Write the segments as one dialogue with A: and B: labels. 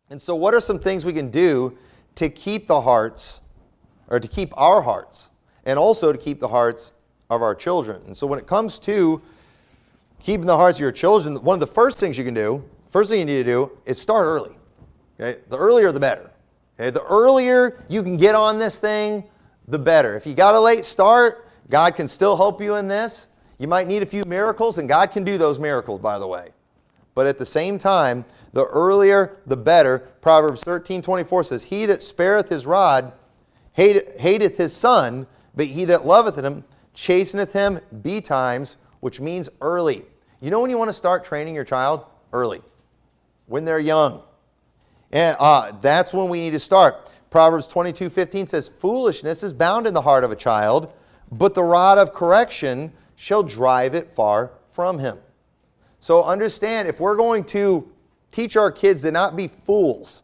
A: And so what are some things we can do to keep the hearts, or to keep our hearts, and also to keep the hearts of our children? And so when it comes to keeping the hearts of your children, one of the first things you can do, first thing you need to do is start early. Okay? The earlier the better. Okay? The earlier you can get on this thing, the better. If you got a late start, God can still help you in this. You might need a few miracles, and God can do those miracles, by the way. But at the same time, the earlier the better. Proverbs 13:24 says, "He that spareth his rod hateth his son, but he that loveth him chasteneth him betimes," which means early. You know when you want to start training your child? Early. When they're young. And that's when we need to start. Proverbs 22:15 says, "Foolishness is bound in the heart of a child, but the rod of correction shall drive it far from him." So understand, if we're going to teach our kids to not be fools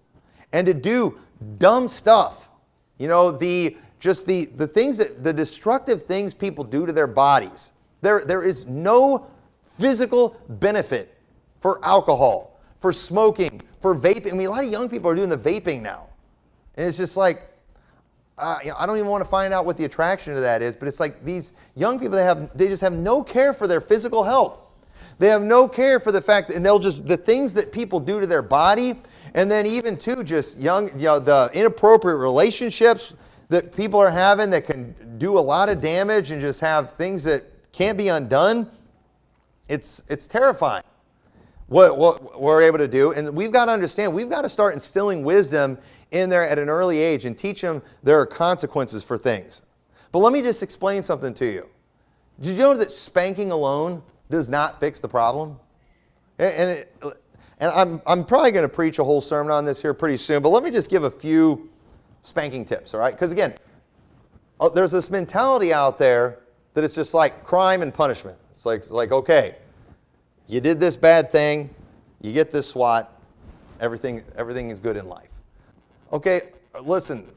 A: and to do dumb stuff, you know, the things that, the destructive things people do to their bodies, there is no physical benefit for alcohol, for smoking, for vaping. I mean, a lot of young people are doing the vaping now. And it's just like, I don't even want to find out what the attraction to that is, but it's like these young people, they just have no care for their physical health. They have no care for the fact that, and they'll just, the things that people do to their body, and then even too just young, you know, the inappropriate relationships that people are having that can do a lot of damage and just have things that can't be undone. It's terrifying what we're able to do. And we've got to understand, we've got to start instilling wisdom in there at an early age and teach them there are consequences for things. But let me just explain something to you. Did you know that spanking alone does not fix the problem? And I'm probably going to preach a whole sermon on this here pretty soon, but let me just give a few spanking tips, all right? Because again, there's this mentality out there that it's just like crime and punishment. It's like, okay, you did this bad thing, you get this swat, everything is good in life. Okay, listen,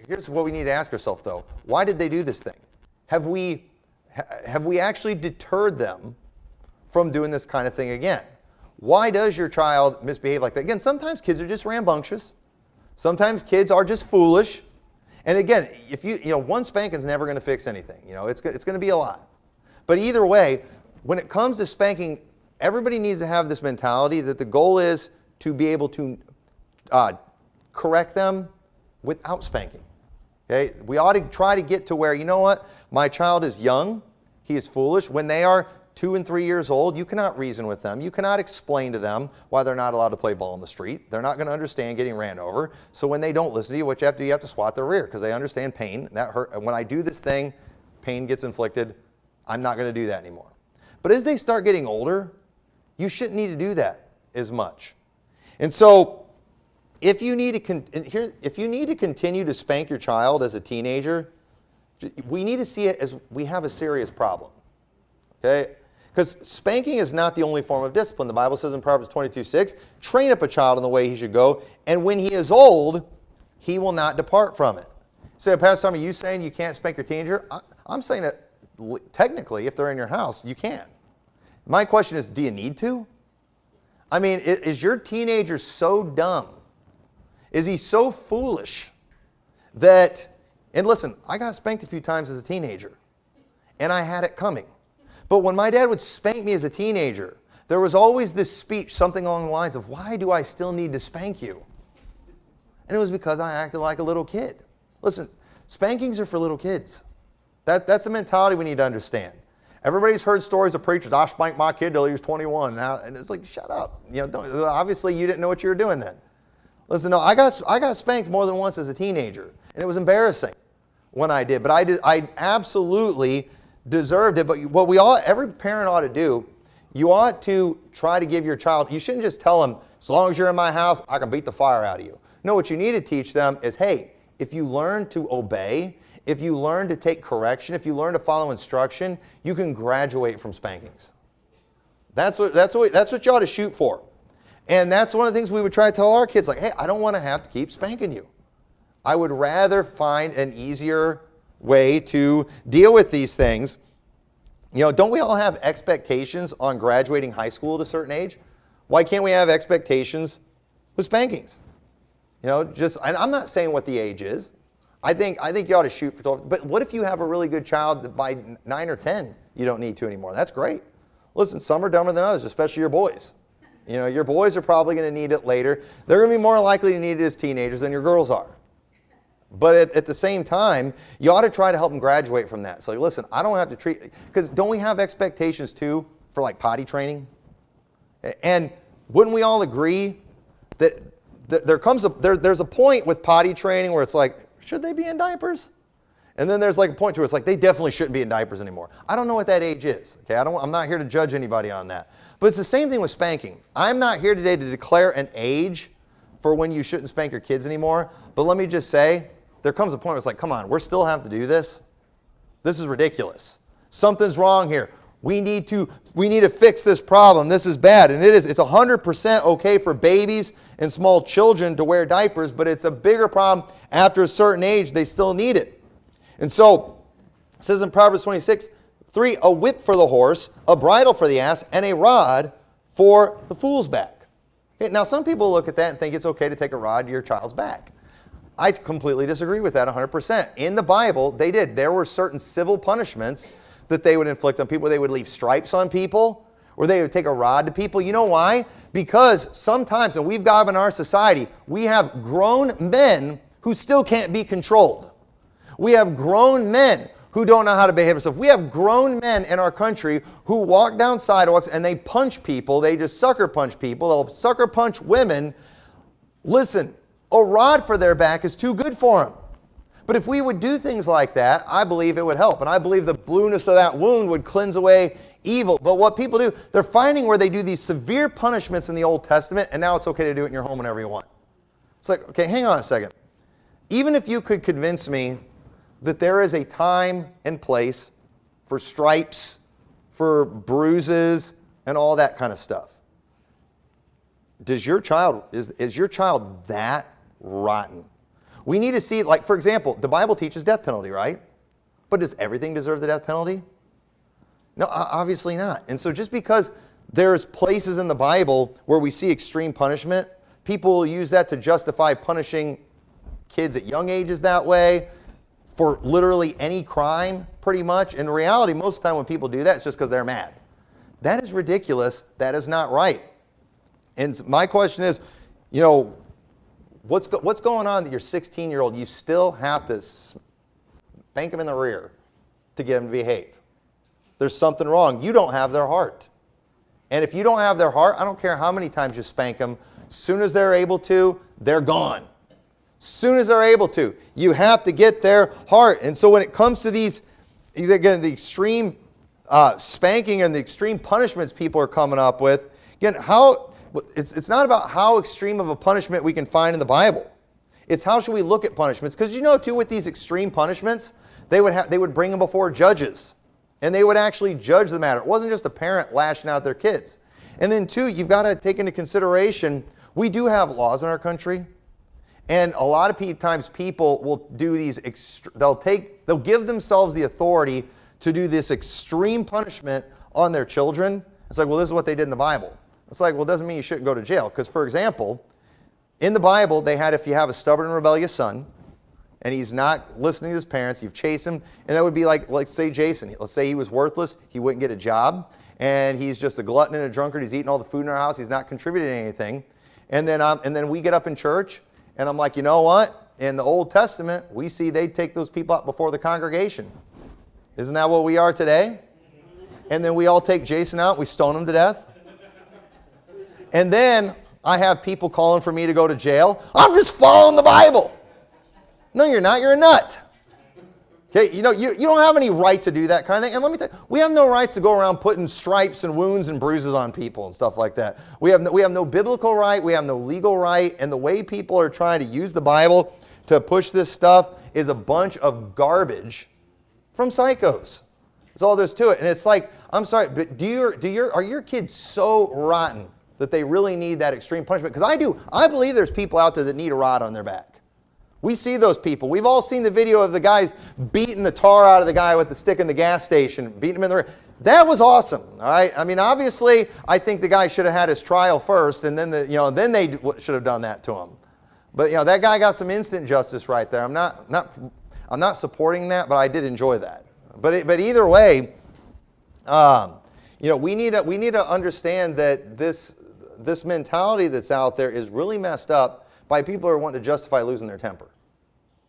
A: here's what we need to ask ourselves though. Why did they do this thing? Have we actually deterred them from doing this kind of thing again? Why does your child misbehave like that? Again, sometimes kids are just rambunctious. Sometimes kids are just foolish. And again, if you know, one spanking is never going to fix anything. You know, it's going to be a lot. But either way, when it comes to spanking, everybody needs to have this mentality that the goal is to be able to correct them without spanking. Okay? We ought to try to get to where, you know what, my child is young, he is foolish. When they are 2 and 3 years old, you cannot reason with them. You cannot explain to them why they're not allowed to play ball in the street. They're not going to understand getting ran over. So when they don't listen to you, what you have to do, you have to swat their rear because they understand pain. And that hurt. And when I do this thing, pain gets inflicted. I'm not going to do that anymore. But as they start getting older, you shouldn't need to do that as much. And so if you need to continue to spank your child as a teenager, we need to see it as we have a serious problem. Okay? Because spanking is not the only form of discipline. The Bible says in Proverbs 22:6, train up a child in the way he should go, and when he is old, he will not depart from it. So, Pastor Tom, are you saying you can't spank your teenager? I'm saying that technically, if they're in your house, you can. My question is, do you need to? I mean, is your teenager so dumb? Is he so foolish that, and listen, I got spanked a few times as a teenager, and I had it coming. But when my dad would spank me as a teenager, there was always this speech, something along the lines of, why do I still need to spank you? And it was because I acted like a little kid. Listen, spankings are for little kids. That's a mentality we need to understand. Everybody's heard stories of preachers, I spanked my kid till he was 21. Now, and it's like, shut up. You know, obviously you didn't know what you were doing then. Listen, no, I got spanked more than once as a teenager, and it was embarrassing when I did. But I absolutely deserved it. But what every parent ought to do, you ought to try to give your child, you shouldn't just tell them, as long as you're in my house, I can beat the fire out of you. No, what you need to teach them is, hey, if you learn to obey, if you learn to take correction, if you learn to follow instruction, you can graduate from spankings. That's what you ought to shoot for. And that's one of the things we would try to tell our kids, like, hey, I don't want to have to keep spanking you. I would rather find an easier way to deal with these things. You know, don't we all have expectations on graduating high school at a certain age? Why can't we have expectations with spankings? And I'm not saying what the age is. I think you ought to shoot for 12. But what if you have a really good child that by 9 or 10 you don't need to anymore? That's great. Listen, some are dumber than others, especially your boys. Your boys are probably going to need it later. They're going to be more likely to need it as teenagers than your girls are. But at the same time, you ought to try to help them graduate from that. So listen, I don't have to treat, because don't we have expectations too for like potty training? And wouldn't we all agree that there's a point with potty training where it's like, should they be in diapers? And then there's like a point to where it's like, they definitely shouldn't be in diapers anymore. I don't know what that age is. Okay, I'm not here to judge anybody on that. But it's the same thing with spanking. I'm not here today to declare an age for when you shouldn't spank your kids anymore. But let me just say, there comes a point where it's like, come on, we're still having to do this? This is ridiculous. Something's wrong here. We need to fix this problem. This is bad. And it's 100% okay for babies and small children to wear diapers, but it's a bigger problem after a certain age. They still need it. And so, it says in Proverbs 26:3, a whip for the horse, a bridle for the ass, and a rod for the fool's back. Okay, now, some people look at that and think it's okay to take a rod to your child's back. I completely disagree with that 100%. In the Bible, they did. There were certain civil punishments that they would inflict on people. They would leave stripes on people, or they would take a rod to people. You know why? Because sometimes, and we've got in our society, we have grown men who still can't be controlled. We have grown men who don't know how to behave themselves. We have grown men in our country who walk down sidewalks and they punch people. They just sucker punch people. They'll sucker punch women. Listen, a rod for their back is too good for them. But if we would do things like that, I believe it would help. And I believe the blueness of that wound would cleanse away evil. But what people do, they're finding where they do these severe punishments in the Old Testament, and now it's okay to do it in your home whenever you want. It's like, okay, hang on a second. Even if you could convince me that there is a time and place for stripes, for bruises, and all that kind of stuff, is your child that rotten? We need to see, like, for example, the Bible teaches death penalty, right? But does everything deserve the death penalty? No, obviously not. And so just because there's places in the Bible where we see extreme punishment, people use that to justify punishing kids at young ages that way for literally any crime, pretty much. In reality, most of the time when people do that, it's just because they're mad. That is ridiculous. That is not right. And my question is, what's going on that your 16-year-old, you still have to spank them in the rear to get them to behave? There's something wrong. You don't have their heart. And if you don't have their heart, I don't care how many times you spank them, as soon as they're able to, they're gone. As soon as they're able to. You have to get their heart. And so when it comes to these, again, the extreme spanking and the extreme punishments people are coming up with, again, it's not about how extreme of a punishment we can find in the Bible. It's how should we look at punishments. Because too, with these extreme punishments, they would bring them before judges. And they would actually judge the matter. It wasn't just a parent lashing out at their kids. And then two, you've got to take into consideration, we do have laws in our country. And a lot of times people will do these, they'll give themselves the authority to do this extreme punishment on their children. It's like, well, this is what they did in the Bible. It's like, well, it doesn't mean you shouldn't go to jail. Because, for example, in the Bible, they had, if you have a stubborn and rebellious son, and he's not listening to his parents, you've chased him, and that would be like say Jason. Let's say he was worthless, he wouldn't get a job, and he's just a glutton and a drunkard, he's eating all the food in our house, he's not contributing anything. And then we get up in church, and I'm like, you know what? In the Old Testament, we see they take those people out before the congregation. Isn't that what we are today? And then we all take Jason out, we stone him to death. And then I have people calling for me to go to jail. I'm just following the Bible. No, you're not. You're a nut. Okay, you don't have any right to do that kind of thing. And let me tell you, we have no rights to go around putting stripes and wounds and bruises on people and stuff like that. We have no biblical right. We have no legal right. And the way people are trying to use the Bible to push this stuff is a bunch of garbage from psychos. That's all there's to it. And it's like, I'm sorry, but are your kids so rotten that they really need that extreme punishment? Because I do. I believe there's people out there that need a rod on their back. We see those people. We've all seen the video of the guys beating the tar out of the guy with the stick in the gas station, beating him in the rear. That was awesome. All right. I mean, obviously, I think the guy should have had his trial first, and then then they should have done that to him. But that guy got some instant justice right there. I'm not supporting that, but I did enjoy that. But either way, we need to understand that this mentality that's out there is really messed up by people who are wanting to justify losing their temper.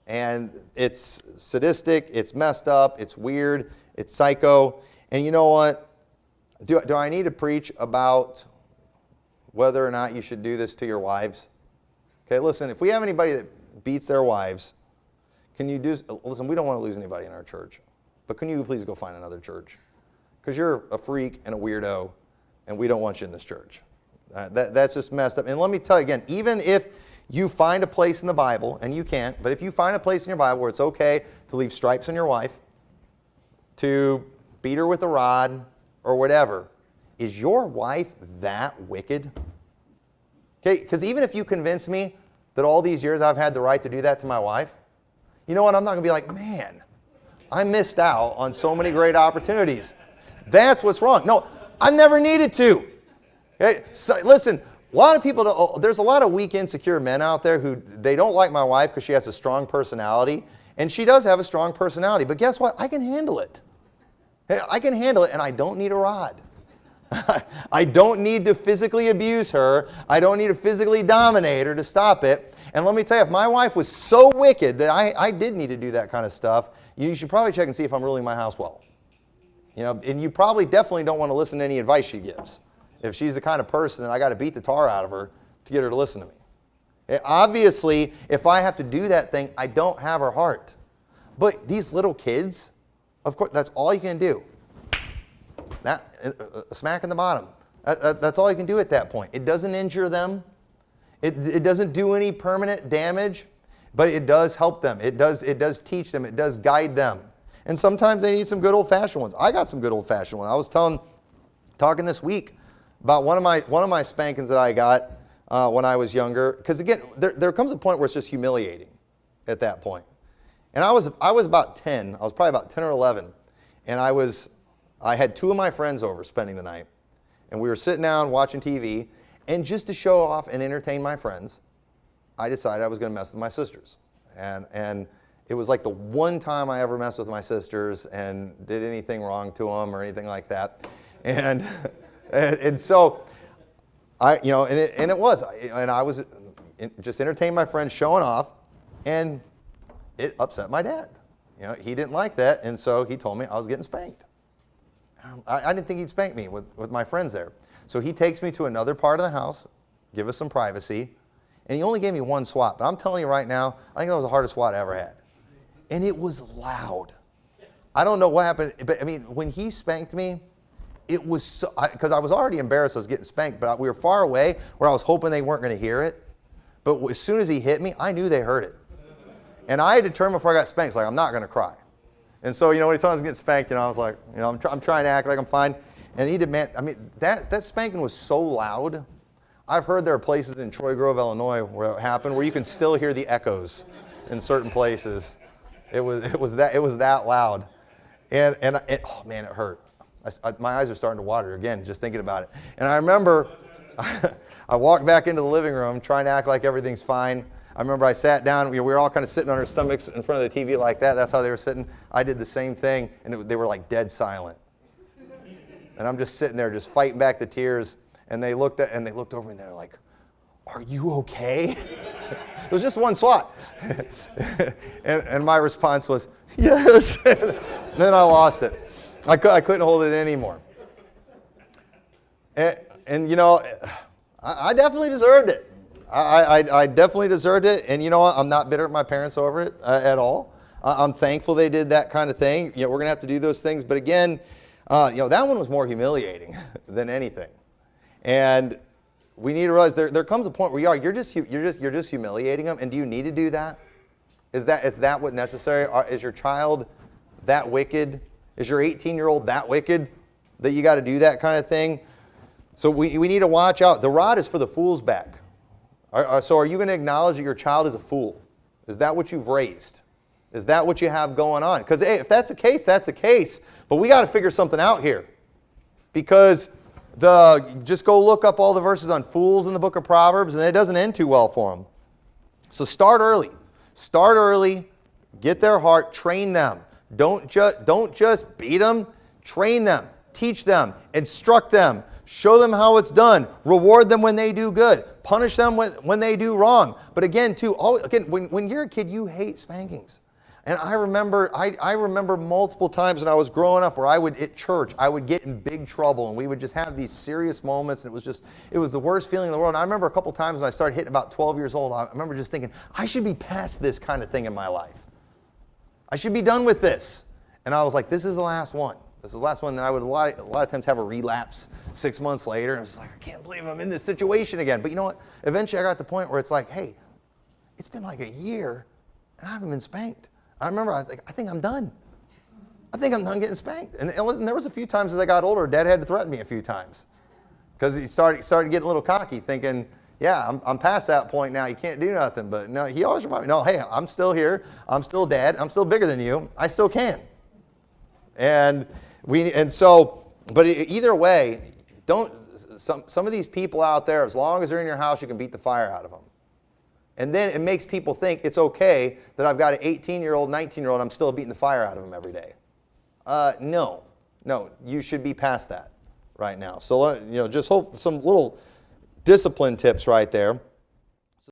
A: And it's sadistic, it's messed up, it's weird, it's psycho. And you know what? Do I need to preach about whether or not you should do this to your wives? Okay, listen, if we have anybody that beats their wives, listen, we don't want to lose anybody in our church, but can you please go find another church? Because you're a freak and a weirdo, and we don't want you in this church. That's just messed up. And let me tell you again, even if you find a place in the Bible, and you can't, but if you find a place in your Bible where it's okay to leave stripes on your wife, to beat her with a rod, or whatever, is your wife that wicked? Okay, because even if you convince me that all these years I've had the right to do that to my wife, you know what? I'm not going to be like, man, I missed out on so many great opportunities. That's what's wrong. No, I never needed to. Okay? So, listen, a lot of people, there's a lot of weak, insecure men out there who they don't like my wife because she has a strong personality, and she does have a strong personality. But guess what? I can handle it. I can handle it, and I don't need a rod. I don't need to physically abuse her. I don't need to physically dominate her to stop it. And let me tell you, if my wife was so wicked that I did need to do that kind of stuff, you should probably check and see if I'm ruling my house well. And you probably definitely don't want to listen to any advice she gives. If she's the kind of person that I got to beat the tar out of her to get her to listen to me. Obviously, if I have to do that thing, I don't have her heart. But these little kids, of course, that's all you can do. A smack in the bottom. That's all you can do at that point. It doesn't injure them. It doesn't do any permanent damage, but it does help them. It does teach them. It does guide them. And sometimes they need some good old-fashioned ones. I got some good old-fashioned ones. I was talking this week about one of my spankings that I got when I was younger. Because again, there comes a point where it's just humiliating at that point. And I was about 10. I was probably about 10 or 11. And I had two of my friends over spending the night. And we were sitting down watching TV. And just to show off and entertain my friends, I decided I was going to mess with my sisters. And it was like the one time I ever messed with my sisters and did anything wrong to them or anything like that. And so I was just entertaining my friends, showing off, and it upset my dad. He didn't like that, and so he told me I was getting spanked. I didn't think he'd spank me with my friends there. So he takes me to another part of the house, give us some privacy, and he only gave me one swat. But I'm telling you right now, I think that was the hardest swat I ever had. And it was loud. I don't know what happened, but I mean, when he spanked me, it was so, because I was already embarrassed I was getting spanked, but we were far away where I was hoping they weren't going to hear it. But as soon as he hit me, I knew they heard it. And I had determined before I got spanked, like, I'm not going to cry. And so, when he told me I was getting spanked, I was like, I'm trying to act like I'm fine. And he demanded, that spanking was so loud. I've heard there are places in Troy Grove, Illinois, where it happened, where you can still hear the echoes in certain places. It was that loud. And oh man, it hurt. My eyes are starting to water again, just thinking about it. And I remember I walked back into the living room trying to act like everything's fine. I remember I sat down, we were all kind of sitting on our stomachs in front of the TV like that. That's how they were sitting. I did the same thing, and they were like dead silent. And I'm just sitting there, just fighting back the tears. And they looked over me, and they're like, "Are you okay?" It was just one swat. and my response was, "Yes." And then I lost it. I couldn't hold it anymore. And I definitely deserved it. I definitely deserved it. And you know what? I'm not bitter at my parents over it at all. I'm thankful they did that kind of thing. We're going to have to do those things. But again, that one was more humiliating than anything. And we need to realize there comes a point where you're just humiliating them. And do you need to do that? Is that what necessary? Is your child that wicked? Is your 18-year-old that wicked that you got to do that kind of thing? So we need to watch out. The rod is for the fool's back. So are you going to acknowledge that your child is a fool? Is that what you've raised? Is that what you have going on? Because if that's the case, that's the case. But we got to figure something out here. Because just go look up all the verses on fools in the book of Proverbs, and it doesn't end too well for them. So start early. Start early. Get their heart. Train them. Don't just beat them. Train them. Teach them. Instruct them. Show them how it's done. Reward them when they do good. Punish them when they do wrong. But again, too, when you're a kid, you hate spankings. And I remember multiple times when I was growing up where at church, I would get in big trouble and we would just have these serious moments, and it was the worst feeling in the world. And I remember a couple times when I started hitting about 12 years old, I remember just thinking, I should be past this kind of thing in my life. I should be done with this. And I was like, this is the last one. This is the last one. And I would a lot of times have a relapse 6 months later. And I was like, I can't believe I'm in this situation again. But you know what? Eventually I got to the point where it's like, hey, it's been like a year and I haven't been spanked. I remember, I think I'm done. I think I'm done getting spanked. And there was a few times as I got older, Dad had to threaten me a few times. Because he started getting a little cocky, thinking, yeah, I'm past that point now. You can't do nothing. But no, he always reminded me, no, hey, I'm still here. I'm still Dad. I'm still bigger than you. I still can. But either way, some of these people out there, as long as they're in your house, you can beat the fire out of them. And then it makes people think it's okay that I've got an 18-year-old, 19-year-old, I'm still beating the fire out of them every day. No, you should be past that right now. So, just hope some little discipline tips right there.